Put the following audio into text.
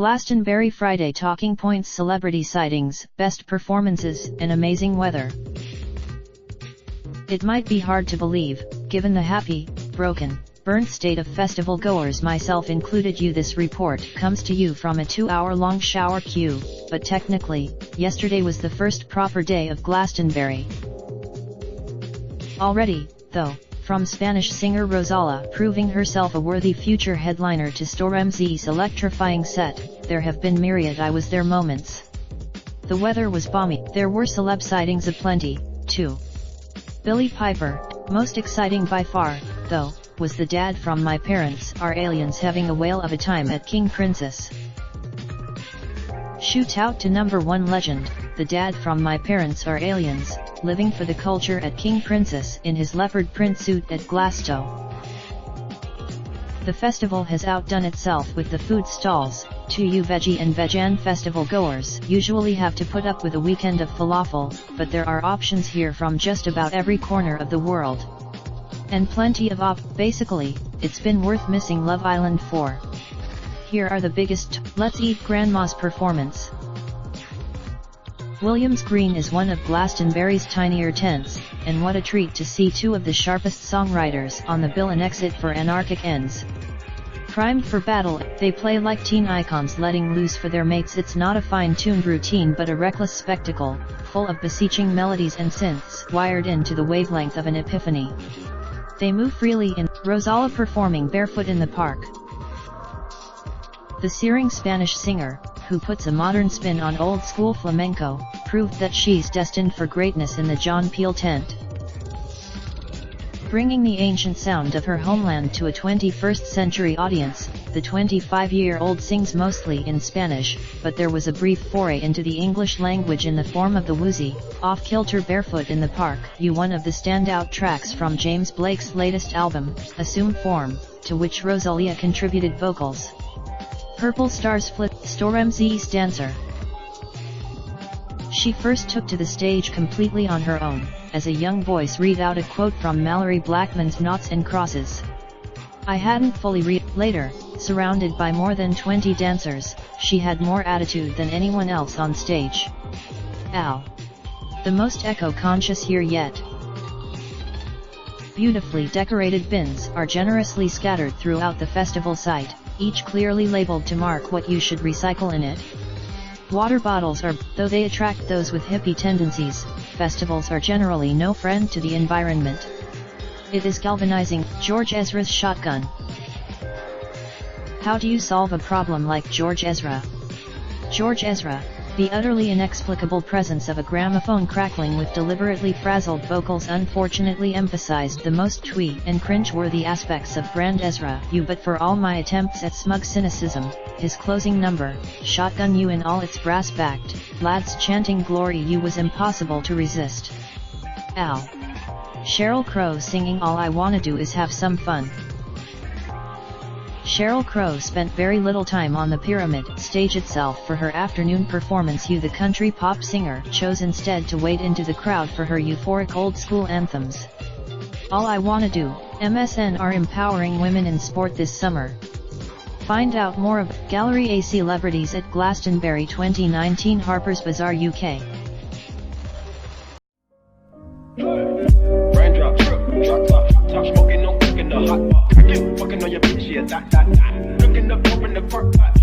Glastonbury Friday talking points: celebrity sightings, best performances, and amazing weather. It might be hard to believe, given the happy, broken, burnt state of festival goers, myself included. This report comes to you from a 2-hour-long shower queue, but technically, yesterday was the first proper day of Glastonbury. Already, though, from Spanish singer Rosalía proving herself a worthy future headliner to Stormzy's electrifying set, there have been myriad I was there moments. The weather was balmy. There were celeb sightings aplenty, too. Billie Piper, most exciting by far, though, was the dad from My Parents Are Aliens having a whale of a time at King Princess. Shoot out to #1 legend, the dad from My Parents Are Aliens, living for the culture at King Princess in his leopard print suit at Glasgow. The festival has outdone itself with the food stalls. 2U veggie and vegan festival goers usually have to put up with a weekend of falafel, but there are options here from just about every corner of the world. And plenty of basically, it's been worth missing Love Island for. Here are the biggest. Let's eat Grandma's performance. Williams Green is one of Glastonbury's tinier tents, and what a treat to see two of the sharpest songwriters on the bill and exit for anarchic ends. Primed for battle, they play like teen icons letting loose for their mates. It's not a fine-tuned routine but a reckless spectacle, full of beseeching melodies and synths wired into the wavelength of an epiphany. They move freely in, Rosalía performing barefoot in the park. The searing Spanish singer, who puts a modern spin on old-school flamenco, proved that she's destined for greatness in the John Peel tent. Bringing the ancient sound of her homeland to a 21st-century audience, the 25-year-old sings mostly in Spanish, but there was a brief foray into the English language in the form of the woozy, off-kilter Barefoot in the Park, one of the standout tracks from James Blake's latest album, Assume Form, to which Rosalía contributed vocals. Purple Stars Flip, Stormzy's dancer. She first took to the stage completely on her own, as a young voice read out a quote from Mallory Blackman's Noughts and Crosses. I hadn't fully read. Later, surrounded by more than 20 dancers, she had more attitude than anyone else on stage. Ow. The most eco-conscious here yet. Beautifully decorated bins are generously scattered throughout the festival site, each clearly labeled to mark what you should recycle in it. Water bottles are, though they attract those with hippie tendencies, festivals are generally no friend to the environment. It is galvanizing. George Ezra's shotgun. How do you solve a problem like George Ezra? George Ezra, the utterly inexplicable presence of a gramophone crackling with deliberately frazzled vocals, unfortunately emphasized the most twee and cringe-worthy aspects of Brand Ezra. But for all my attempts at smug cynicism, his closing number, Shotgun U, in all its brass-backed, lads chanting glory U, was impossible to resist. Ow. Sheryl Crow singing All I Wanna Do Is Have Some Fun. Sheryl Crow spent very little time on the Pyramid stage itself for her afternoon performance. The country pop singer chose instead to wade into the crowd for her euphoric old-school anthems. All I Wanna Do, MSN are empowering women in sport this summer. Find out more of Gallery A celebrities at Glastonbury 2019, Harper's Bazaar UK. Raindrop, drop top smoking, no cooking the hot pot. Fucking on your bitch, yeah, that. Looking up, open the park pot.